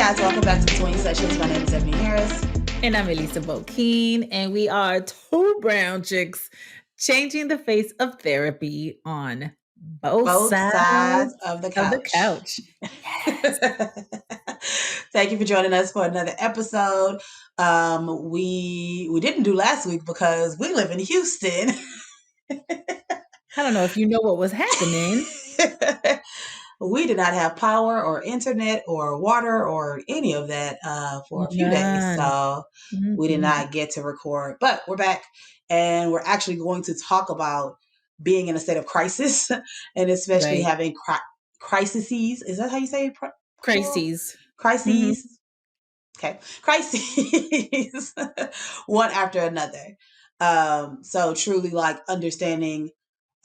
guys, welcome back to Between Sessions. My name is Ebony Harris. And I'm Elisa Bokeen, and we are two brown chicks changing the face of therapy on both sides of the of the couch. couch. Yes. Thank you for joining us for another episode. We didn't do last week because we live in Houston. I don't know if you know what was happening. We did not have power or internet or water or any of that for a few days. So we did not get to record. But we're back, and we're actually going to talk about being in a state of crisis and especially having crises. Is that how you say it? Crises. Crises. Okay. Crises. One after another. So truly like understanding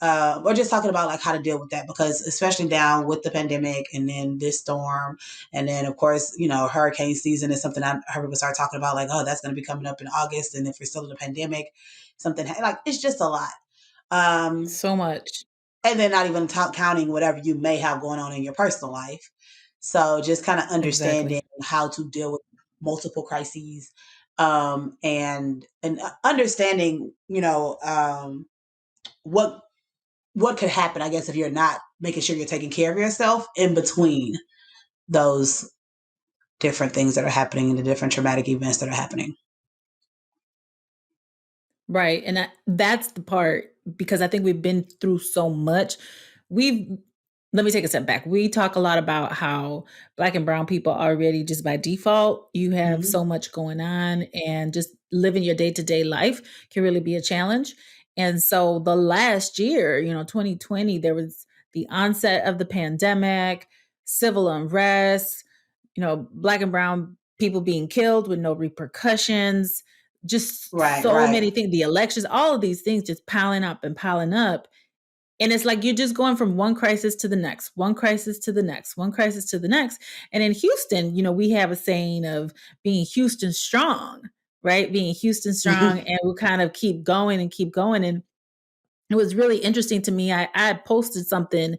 we're just talking about like how to deal with that, because especially down with the pandemic and then this storm, and then of course, hurricane season is something I heard people start talking about, like, oh, that's going to be coming up in August, and if we're still in a pandemic, something like it's just a lot. So much. And then not even counting whatever you may have going on in your personal life. So just kind of understanding how to deal with multiple crises, and understanding, what could happen, I guess, if you're not making sure you're taking care of yourself in between those different things that are happening and the different traumatic events that are happening. Right. And that's the part, because I think we've been through so much. Let me take a step back. We talk a lot about how Black and brown people already, just by default, you have so much going on, and just living your day-to-day life can really be a challenge. And so the last year, 2020, there was the onset of the pandemic, civil unrest, Black and brown people being killed with no repercussions, just many things, the elections, all of these things just piling up and piling up. And it's like you're just going from one crisis to the next, one crisis to the next, one crisis to the next. And in Houston, we have a saying of being Houston strong, right? Being Houston strong, and we'll kind of keep going and keep going. And it was really interesting to me. I posted something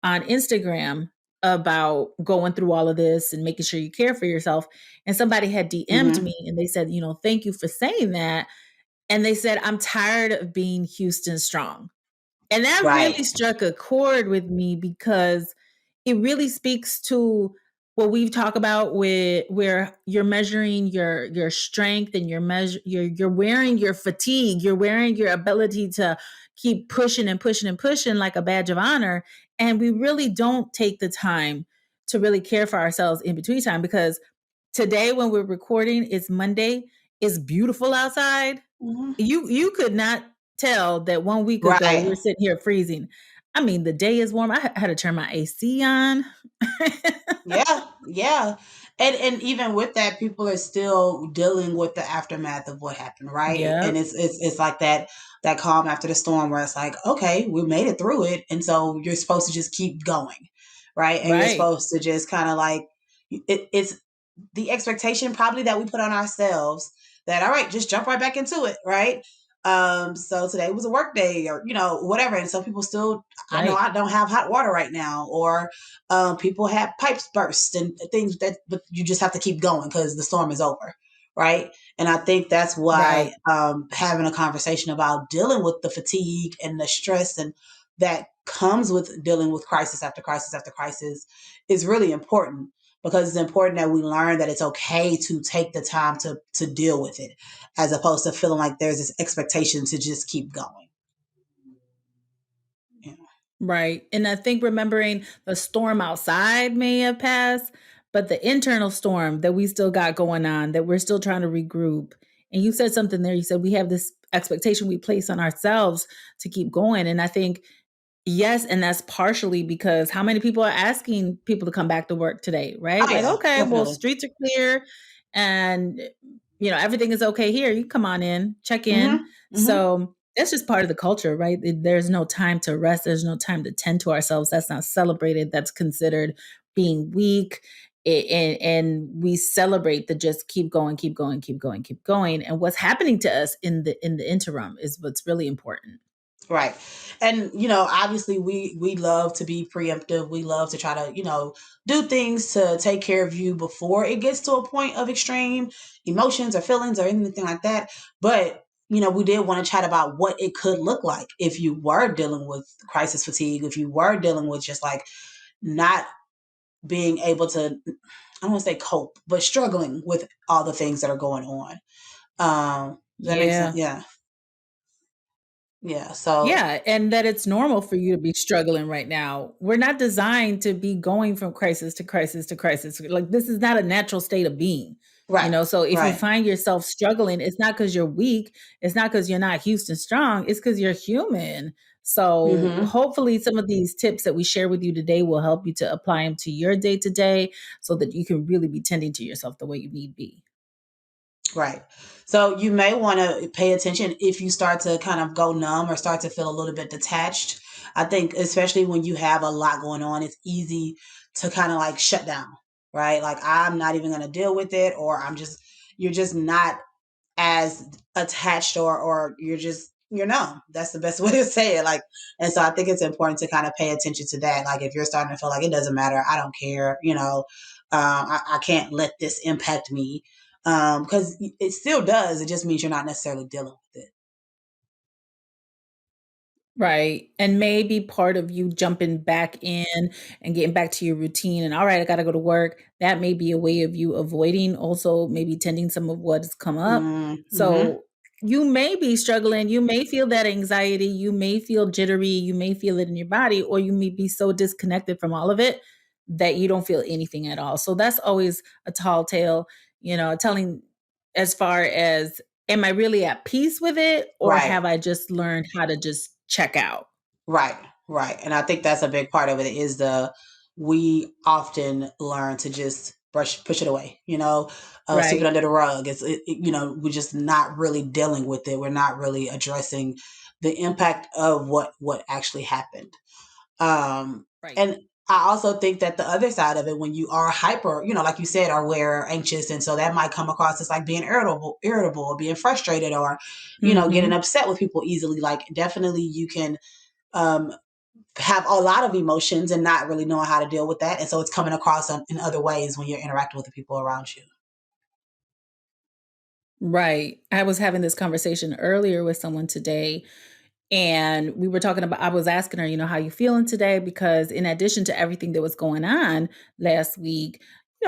on Instagram about going through all of this and making sure you care for yourself. And somebody had DM'd me, and they said, thank you for saying that. And they said, I'm tired of being Houston strong. And that really struck a chord with me, because it really speaks to what we've talked about, where you're measuring your strength, and you're wearing your fatigue, you're wearing your ability to keep pushing and pushing and pushing like a badge of honor. And we really don't take the time to really care for ourselves in between time, because today, when we're recording, it's Monday, it's beautiful outside. You could not tell that 1 week ago we're sitting here freezing. I mean, the day is warm. I had to turn my AC on. Yeah. And even with that, people are still dealing with the aftermath of what happened, right? Yep. And it's like that calm after the storm, where it's like, okay, we made it through it, and so you're supposed to just keep going, right? And you're supposed to just kind of like, it's the expectation probably that we put on ourselves that, all right, just jump right back into it, right? So today was a work day, or whatever, and some people still, I know I don't have hot water right now, or people have pipes burst and things but you just have to keep going because the storm is over, right? And I think that's why having a conversation about dealing with the fatigue and the stress and that comes with dealing with crisis after crisis after crisis is really important, because it's important that we learn that it's okay to take the time to deal with it, as opposed to feeling like there's this expectation to just keep going. Yeah. Right. And I think remembering the storm outside may have passed, but the internal storm that we still got going on, that we're still trying to regroup. And you said something there. You said we have this expectation we place on ourselves to keep going. And I think, yes, and that's partially because how many people are asking people to come back to work today, right? Okay, definitely. Well, streets are clear, and everything is okay here. You come on in, check in. So that's just part of the culture, right? There's no time to rest. There's no time to tend to ourselves. That's not celebrated. That's considered being weak. And we celebrate the just keep going, keep going, keep going, keep going. And what's happening to us in the interim is what's really important. Right. And obviously we love to be preemptive. We love to try to, do things to take care of you before it gets to a point of extreme emotions or feelings or anything like that. But we did want to chat about what it could look like if you were dealing with crisis fatigue, if you were dealing with just like not being able to, I don't want to say cope, but struggling with all the things that are going on. Does that make sense? Yeah. Yeah. Yeah. So, Yeah, and that it's normal for you to be struggling right now. We're not designed to be going from crisis to crisis to crisis. Like, this is not a natural state of being, you right. know? So if you Right. find yourself struggling, it's not because you're weak. It's not because you're not Houston strong. It's because you're human. So Hmm. hopefully some of these tips that we share with you today will help you to apply them to your day to day so that you can really be tending to yourself the way you need be. Right. So you may want to pay attention if you start to kind of go numb or start to feel a little bit detached. I think, especially when you have a lot going on, it's easy to kind of like shut down, right? Like, I'm not even going to deal with it, or you're just not as attached, or you're numb. That's the best way to say it. Like, and so I think it's important to kind of pay attention to that. Like, if you're starting to feel like it doesn't matter, I don't care, I can't let this impact me. Because it still does. It just means you're not necessarily dealing with it. Right. And maybe part of you jumping back in and getting back to your routine and all right, I got to go to work. That may be a way of you avoiding also maybe tending some of what has come up. Mm-hmm. So you may be struggling. You may feel that anxiety. You may feel jittery. You may feel it in your body, or you may be so disconnected from all of it that you don't feel anything at all. So that's always a tall tale, telling as far as am I really at peace with it or Right. have I just learned how to just check out? Right, right. And I think that's a big part of it is we often learn to just push it away, sweep it Right. under the rug. We're just not really dealing with it. We're not really addressing the impact of what actually happened. Um, Right. and I also think that the other side of it, when you are hyper, like you said, or we're anxious, and so that might come across as like being irritable, or being frustrated, or getting Mhm. upset with people easily. Like, definitely, you can um, have a lot of emotions and not really knowing how to deal with that. And so it's coming across in other ways when you're interacting with the people around you. Right. I was having this conversation earlier with someone today. And we were talking about, I was asking her, how you feeling today? Because in addition to everything that was going on last week,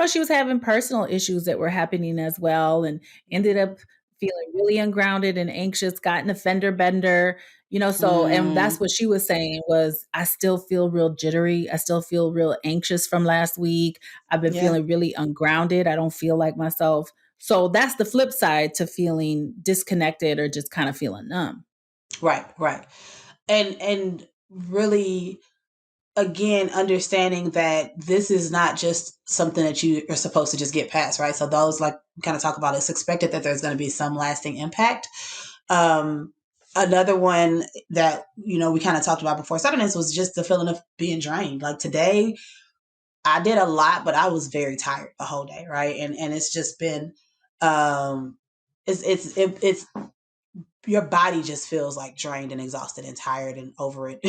she was having personal issues that were happening as well and ended up feeling really ungrounded and anxious, got in a fender bender, and Mm, that's what she was saying was, I still feel real jittery. I still feel real anxious from last week. I've been yeah, feeling really ungrounded. I don't feel like myself. So that's the flip side to feeling disconnected or just kind of feeling numb. right, right. And really, again, understanding that this is not just something that you are supposed to just get past, right? So those, like we kind of talk about, it's expected that there's going to be some lasting impact. Um, Another one that we kind of talked about before starting this was just the feeling of being drained. Like, today, I did a lot, but I was very tired the whole day, right? And it's just been, um, it's your body just feels like drained and exhausted and tired and over it.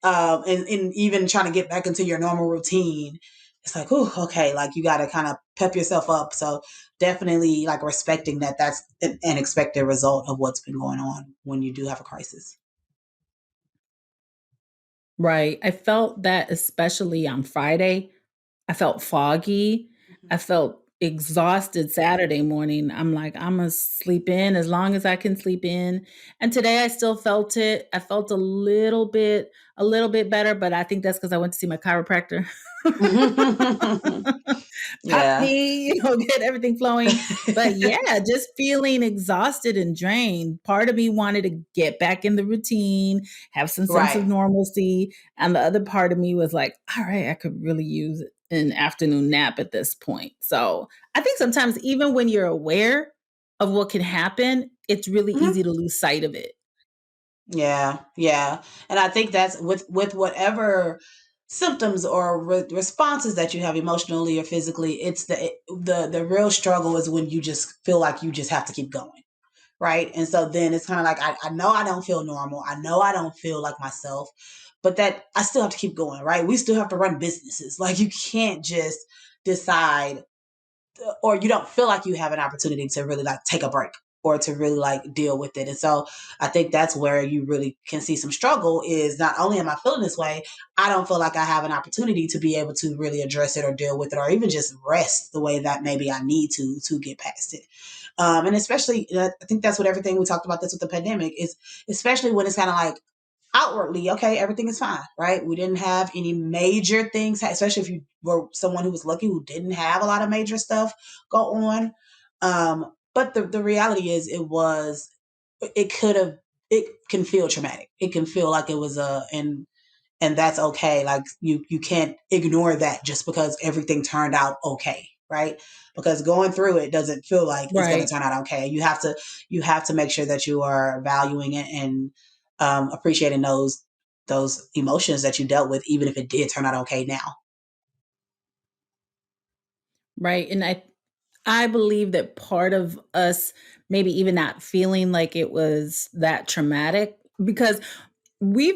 And even trying to get back into your normal routine, it's like, oh, okay, like you got to kind of pep yourself up. So definitely, like, respecting that that's an expected result of what's been going on when you do have a crisis. Right. I felt that especially on Friday. I felt foggy. I felt exhausted Saturday morning. I'm like, I'm gonna sleep in as long as I can sleep in. And today I still felt it. I felt a little bit better, but I think that's because I went to see my chiropractor. Pop Yeah. me, get everything flowing. But yeah, just feeling exhausted and drained. Part of me wanted to get back in the routine, have some sense of Right. normalcy. And the other part of me was like, all right, I could really use an afternoon nap at this point. So I think sometimes, even when you're aware of what can happen, it's really Mhm. easy to lose sight of it. Yeah, yeah. And I think that's with whatever symptoms or responses that you have emotionally or physically, it's the real struggle is when you just feel like you just have to keep going, right? And so then it's kind of like, I know I don't feel normal. I know I don't feel like myself, but that I still have to keep going, right? We still have to run businesses. Like you can't just decide, or you don't feel like you have an opportunity to really like take a break or to really like deal with it. And so I think that's where you really can see some struggle is not only am I feeling this way, I don't feel like I have an opportunity to be able to really address it or deal with it or even just rest the way that maybe I need to get past it. And especially, I think that's what everything we talked about this with the pandemic is, especially when it's kind of like outwardly, okay, everything is fine, right? We didn't have any major things, especially if you were someone who was lucky who didn't have a lot of major stuff go on. But the reality is, it could have, it can feel traumatic. It can feel like it was and that's okay. Like you can't ignore that just because everything turned out okay, right? Because going through it doesn't feel like it's going to Right. turn out okay. You have to make sure that you are valuing it and appreciating those emotions that you dealt with, even if it did turn out okay now. Right. And I believe that part of us maybe even not feeling like it was that traumatic because we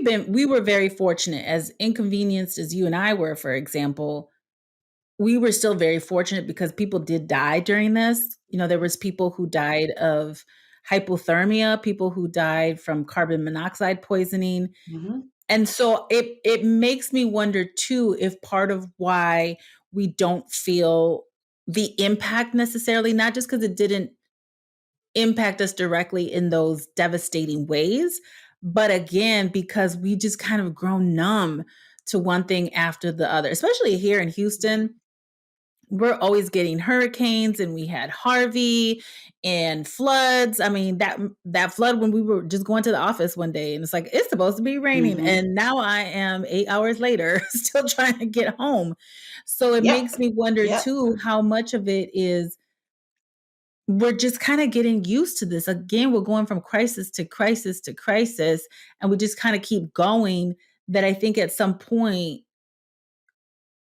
were very fortunate as inconvenienced as you and I were, for example, we were still very fortunate because people did die during this. You know, there was people who died of hypothermia, people who died from carbon monoxide poisoning. Hmm. And so it makes me wonder too if part of why we don't feel the impact necessarily, not just because it didn't impact us directly in those devastating ways, but again, because we just kind of grown numb to one thing after the other, especially here in Houston. We're always getting hurricanes and we had Harvey and floods. I mean, that flood when we were just going to the office one day and it's like it's supposed to be raining Hmm. and now I am 8 hours later still trying to get home. So it Yep. makes me wonder Yep. too how much of it is we're just kind of getting used to this. Again, we're going from crisis to crisis to crisis and we just kind of keep going that I think at some point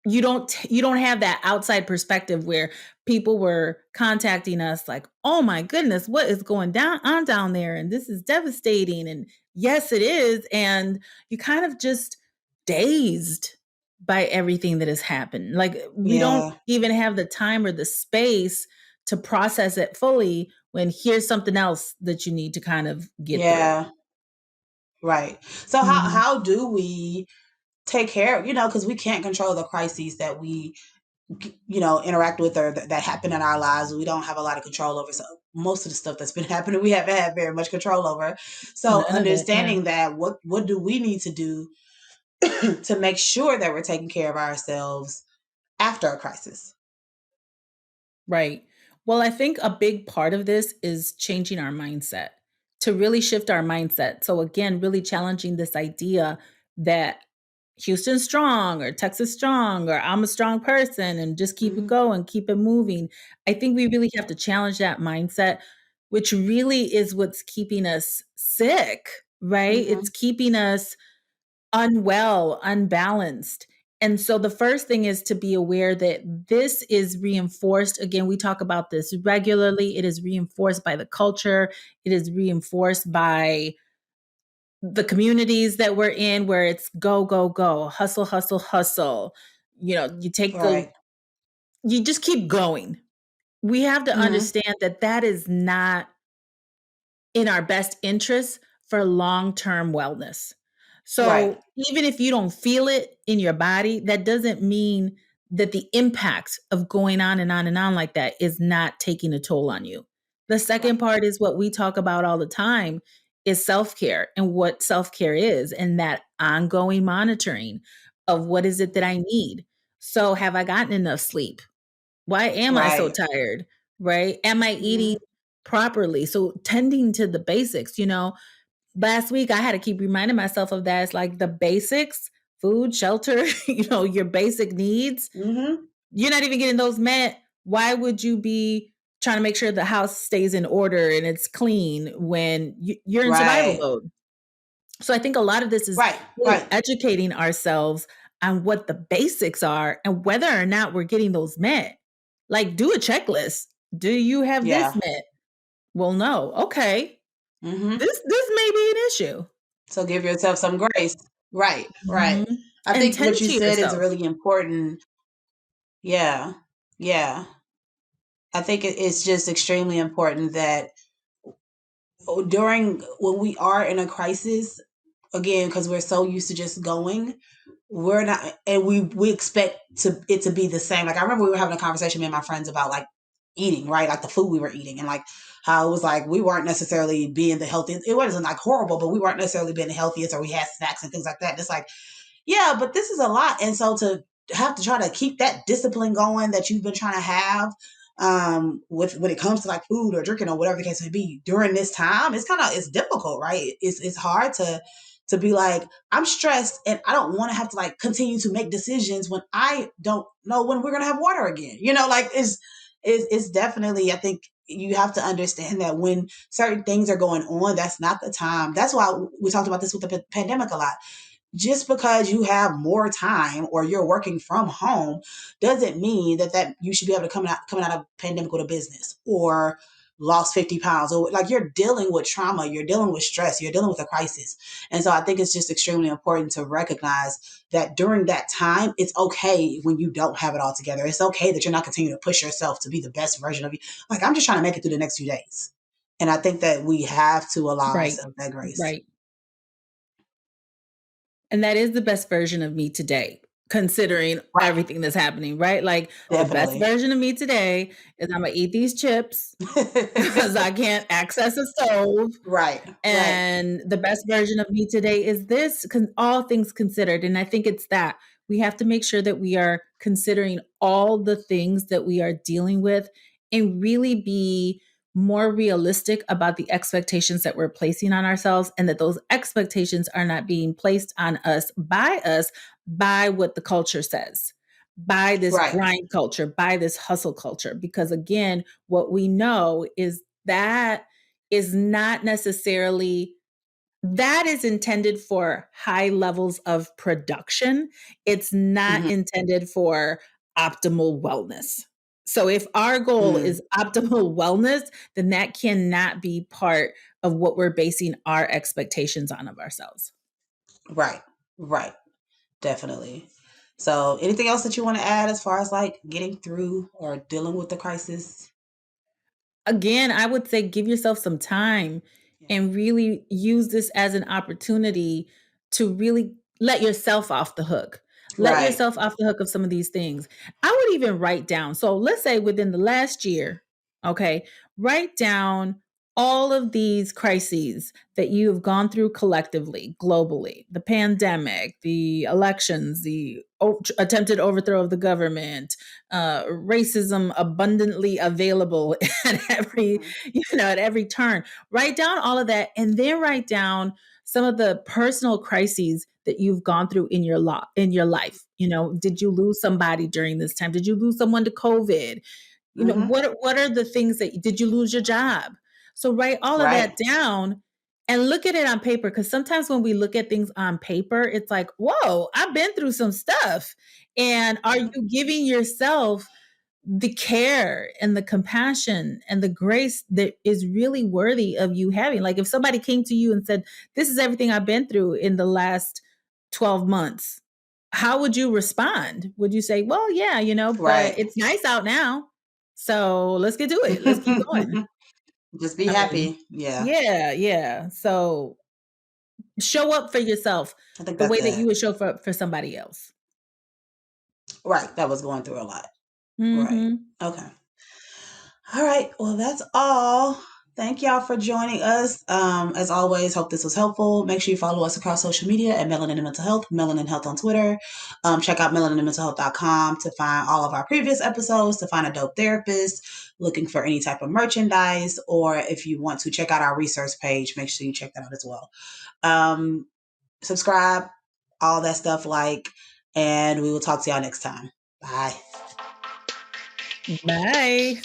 you don't have that outside perspective where people were contacting us like, "Oh my goodness, what is going down on down there and this is devastating." And yes, it is, and you kind of just dazed by everything that has happened. Like we don't Yeah. even have the time or the space to process it fully when here's something else that you need to kind of get through. Yeah. Right. So Mhm. how do we take care of, because we can't control the crises that we interact with or that happen in our lives. We don't have a lot of control over. So most of the stuff that's been happening, we haven't had very much control over. So None of it, yeah. understanding that, what do we need to do to make sure that we're taking care of ourselves after a crisis? Right. Well, I think a big part of this is changing our mindset to really shift our mindset. So, again, really challenging this idea that Houston's strong or Texas strong or I'm a strong person and just keep it Hmm. going, keep it moving. I think we really have to challenge that mindset, which really is what's keeping us sick, right? It's Hmm. keeping us unwell, unbalanced. And so the first thing is to be aware that this is reinforced. Again, we talk about this regularly. It is reinforced by the culture, it is reinforced by the communities that we're in, where it's go, go, go, hustle, hustle, hustle. You know, Right. you just keep going. We have to Hmm. understand that that is not in our best interest for long-term wellness. Right. So, even if you don't feel it in your body, that doesn't mean that the impact of going on and on and on like that is not taking a toll on you. The second Right. part is what we talk about all the time is self-care and what self-care is and that ongoing monitoring of what is it that I need. So, have I gotten enough sleep? Why am I so Right. tired? Right? Am I eating Hmm. properly? So tending to the basics, last week I had to keep reminding myself of that. It's like the basics, food, shelter, your basic needs. Hmm. You're not even getting those met. Why would you be trying to make sure the house stays in order and it's clean when you're in survival Right. mode? So I think a lot of this is Right. really Right. educating ourselves on what the basics are and whether or not we're getting those met. Like, do a checklist. Do you have this Yeah. met? will know, okay, Mm-hmm. this may be an issue. So give yourself some grace. Right, right. Mhm. I And think what tend you to said is yourself. really important. Yeah, yeah. I think it's just extremely important that during when we are in a crisis, again, because we're so used to just going, we're not, and we expect it to be the same. Like I remember we were having a conversation, me and my friends, about like eating, right? Like the food we were eating, and like how it was like we weren't necessarily being the healthiest. It wasn't like horrible, but we weren't necessarily being the healthiest, or we had snacks and things like that. And it's like, yeah, but this is a lot. And so to have to try to keep that discipline going that you've been trying to have with when it comes to like food or drinking or whatever the case may be during this time, it's difficult, right? It's hard to be like, I'm stressed and I don't want to have to like continue to make decisions when I don't know when we're gonna have water again. Like it's definitely, I think you have to understand that when certain things are going on, that's not the time. That's why we talked about this with the pandemic a lot. Just because you have more time or you're working from home doesn't mean that you should be able to coming out of pandemic with a business or lost 50 pounds, or like you're dealing with trauma, you're dealing with stress, you're dealing with a crisis. And so I think it's just extremely important to recognize that during that time, it's okay when you don't have it all together. It's okay that you're not continuing to push yourself to be the best version of you. Like, I'm just trying to make it through the next few days. And I think that we have to allow Right, ourselves that grace. right. And that is the best version of me today, considering Right. everything that's happening, right? Like, the best Definitely. version of me today is Imma eat these chips because I can't access a stove. Right, right, And the best version of me today is this, all things considered. And I think it's that we have to make sure that we are considering all the things that we are dealing with and really be more realistic about the expectations that we're placing on ourselves, and that those expectations are not being placed on us by what the culture says, by this right. grind culture, by this hustle culture. Because again, what we know is that is not necessarily, that is intended for high levels of production. It's not Mhm, intended for optimal wellness. So if our goal mm, is optimal wellness, then that cannot be part of what we're basing our expectations on of ourselves. right, right, definitely. So, anything else that you want to add as far as like getting through or dealing with the crisis? Again, I would say give yourself some time Yeah. and really use this as an opportunity to really let yourself off the hook. Let Right. yourself off the hook of some of these things. I would even write down. So let's say within the last year, okay, write down all of these crises that you have gone through collectively, globally, the pandemic, the elections, the attempted overthrow of the government, racism abundantly available at every, Mhm, at every turn. Write down all of that, and then write down some of the personal crises that you've gone through in your life. Did you lose somebody during this time? Did you lose someone to COVID? mhm, What are the things that did you lose your job? So write all of that right. down and look at it on paper, because sometimes when we look at things on paper, it's like, whoa, I've been through some stuff. And are you giving yourself the care and the compassion and the grace that is really worthy of you having? Like, if somebody came to you and said, this is everything I've been through in the last 12 months, how would you respond? Would you say, well, yeah, but Right. it's nice out now, so let's get to it, let's keep going? Just be I mean, happy. Yeah. yeah, yeah. So show up for yourself I think the that's way that you it. would show up for somebody else. Right. That was going through a lot. Right. Mhm. Okay. All right. Well, that's all. Thank y'all for joining us. As always, hope this was helpful. Make sure you follow us across social media at Melanin and Mental Health, Melanin Health on Twitter. Check out melaninandmentalhealth.com to find all of our previous episodes, to find a dope therapist, looking for any type of merchandise, or if you want to check out our research page, make sure you check that out as well. Subscribe, all that stuff, and we will talk to y'all next time. Bye. Bye.